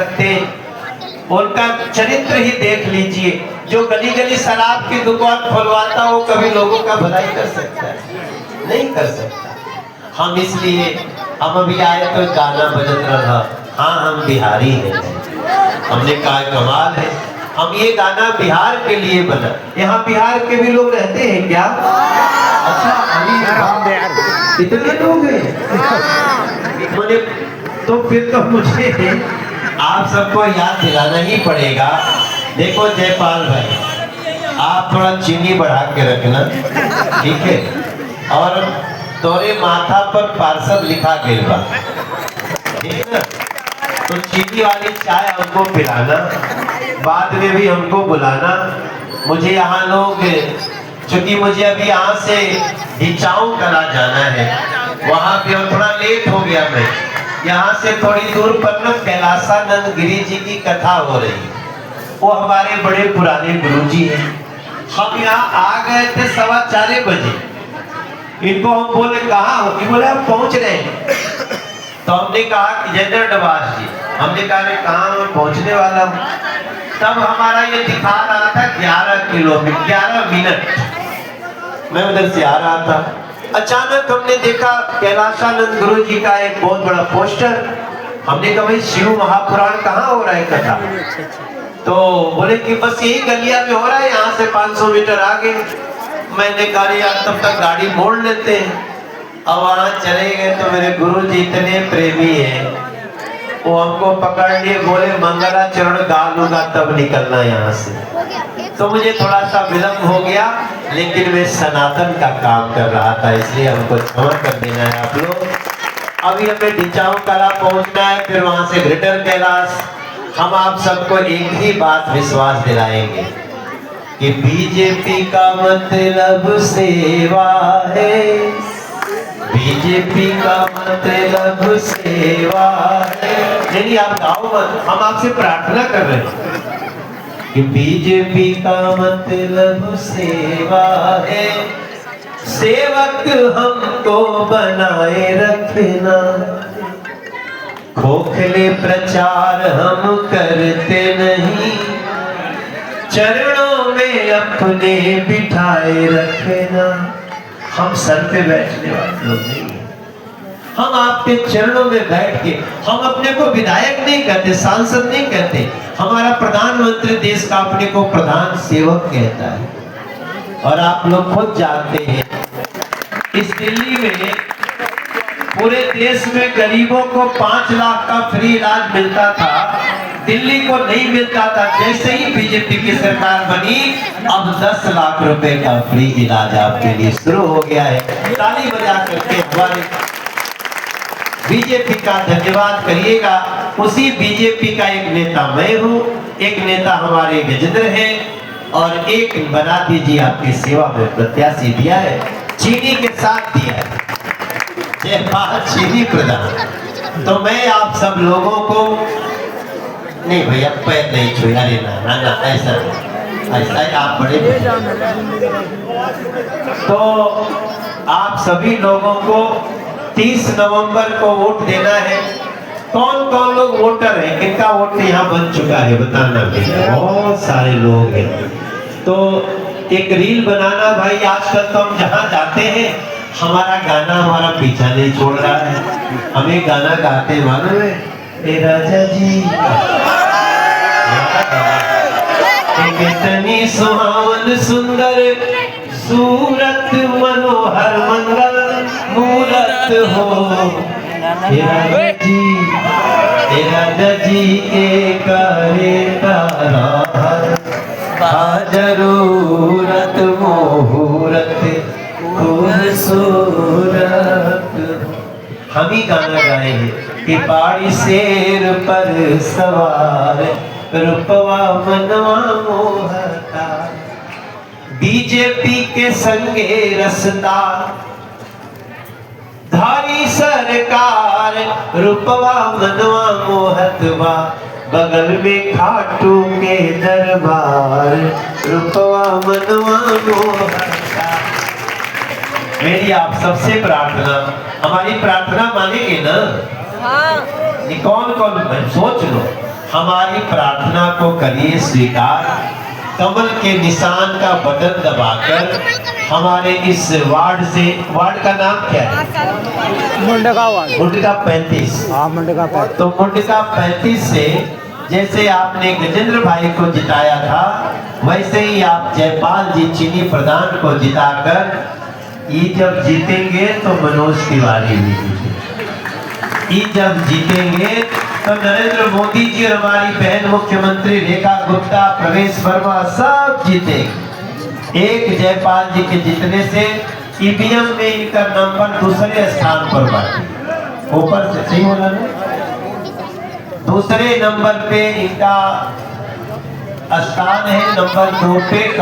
सकते, उनका चरित्र ही देख लीजिए। जो गली गली शराब की दुकान खुलवाता वो कभी लोगों का भलाई कर सकता है? नहीं कर सकता। हम इसलिए हम अभी आए तो गाना बजत रहा, हाँ हम बिहारी हैं। हमने कहा कमाल है, हम ये गाना बिहार के लिए बना। यहाँ बिहार के भी लोग रहते हैं क्या? अच्छा, अभी इतने लोग हैं। मुझे तो फिर तो मुझे आप सबको याद दिलाना ही पड़ेगा। देखो जयपाल भाई, आप थोड़ा चीनी बढ़ा के रखना, ठीक है? और तोरे माथा पर पार्सल लिखा गया बा, ठीक ना? तो चीनी वाली चाय हमको पिलाना, बाद में भी हमको बुलाना। मुझे यहाँ लोग, चूंकि मुझे अभी यहाँ से हिचाऊ कला जाना है, वहाँ पे थोड़ा लेट हो गया। मैं यहाँ से थोड़ी दूर पर न कैलासानंद गिरी जी की कथा हो रही, वो हमारे बड़े पुराने गुरुजी हैं। हम यहाँ आ गए थे 4:15 बजे। इनको हम बोले कहाँ हो? कि बोले हम पहुँच रहे हैं। तो हमने कहा कि जनरल डबास जी, हमने कहा कहाँ मैं पहुँचने वाला हूँ। तब हमारा ये दिखा रहा था 11 किलोमीटर 11 मिनट। मैं उधर से आ रहा था, अचानक हमने देखा कैलाशानंद गुरु जी का एक बहुत बड़ा पोस्टर। हमने कहा भाई शिव महापुराण कहाँ हो रहा है कथा? तो बोले कि बस यही गलिया में हो रहा है, यहाँ से 500 मीटर आगे। मैंने कहा यार तब तक गाड़ी मोड़ लेते हैं। अब वहाँ चले गए तो मेरे गुरु जी इतने प्रेमी हैं, वो हमको पकड़ लिए, बोले मंगलाचरण गा लूंगा तब निकलना यहाँ से। तो मुझे थोड़ा सा विलम्ब हो गया, लेकिन मैं सनातन का काम कर रहा था, इसलिए हमको क्षमा कर देना है आप लोग। अभी हमें ढिचाऊ कला पहुंचना है, फिर वहां से ग्रेटर कैलाश। हम आप सबको एक ही बात विश्वास दिलाएंगे कि बीजेपी का मतलब सेवा है, बीजेपी का मतलब सेवा है। यदि आप गाओ मत, हम आपसे प्रार्थना कर रहे हैं कि बीजेपी का मतलब सेवा है, सेवक हमको बनाए रखना, खोखले प्रचार हम करते नहीं, चरणों में अपने बिठाए रखना। हम सर पे बैठने वाले लोग नहीं हैं, हम आपके चरणों में बैठ के, हम अपने को विधायक नहीं कहते, सांसद नहीं कहते, हमारा प्रधानमंत्री देश का अपने को प्रधान सेवक कहता है। और आप लोग खुद जानते हैं इस दिल्ली में पूरे देश में गरीबों को 5 लाख का फ्री इलाज मिलता था, दिल्ली को नहीं मिलता था। जैसे ही बीजेपी की सरकार बनी, अब 10 लाख रुपए का फ्री इलाज आपके लिए शुरू हो गया है। ताली बजा करके हमारे बीजेपी का धन्यवाद करिएगा। उसी बीजेपी का एक नेता मैं हूँ, एक नेता हमारे गजेंद्र है, और एक बना दीजिए आपकी सेवा में प्रत्याशी दिया है, चीनी के साथ दिया है, जयपाल चीनी प्रधान। तो मैं आप सब लोगों को, नहीं भैया पैर नहीं छुए, अरे ना ना ऐसा ऐसा आप बड़े। तो आप सभी लोगों को 30 नवंबर को वोट देना है। कौन कौन लोग वोटर हैं, किनका वोट यहाँ बन चुका है बताना भैया? बहुत सारे लोग हैं। तो एक रील बनाना भाई, आजकल तो हम जहाँ जाते हैं हमारा गाना हमारा पीछा नहीं छोड़ रहा है। हमें गाना गाते मालूम है, ए राजा जी कितनी सुहावन सुंदर सूरत मनोहर मंगल मूरत हो, ए राजा जी के करे जरूरत मुहूर्त खूबसूरत। हम ही गाना गाए हैं कि बाड़ी शेर पर सवार रूपवा मनवा मोहता, बीजेपी के संगे रसता धारी सरकार, रूपवा मनवा मोहतवा, बगल में खाटू के दरबार, रूपवा मनवा मोहता। मेरी आप सबसे प्रार्थना, हमारी प्रार्थना मानेंगे ना? हाँ। कौन कौन सोच लो, हमारी प्रार्थना को करिए स्वीकार। कमल के निशान का बटन दबाकर हमारे इस वार्ड से, वार्ड का नाम क्या है? मुंडका वार्ड, मुंडका 35। हाँ मुंडका 35। तो मुंडका 35 से जैसे आपने गजेंद्र भाई को जिताया था, वैसे ही आप जयपाल जी चीनी प्रधान को जिताकर ये जब जीतेंगे तो मनोज तिवारी भी जीतेंगे। ये जब जीतेंगे तो नरेंद्र मोदी जी और हमारी बहन मुख्यमंत्री रेखा गुप्ता, प्रवेश वर्मा सब जीतेंगे। एक जयपाल जी के जीतने से ईवीएम में इनका नंबर दूसरे स्थान पर बढ़ा, ऊपर से सही बोला ना, दूसरे नंबर पे इनका स्थान है, नंबर 2 पे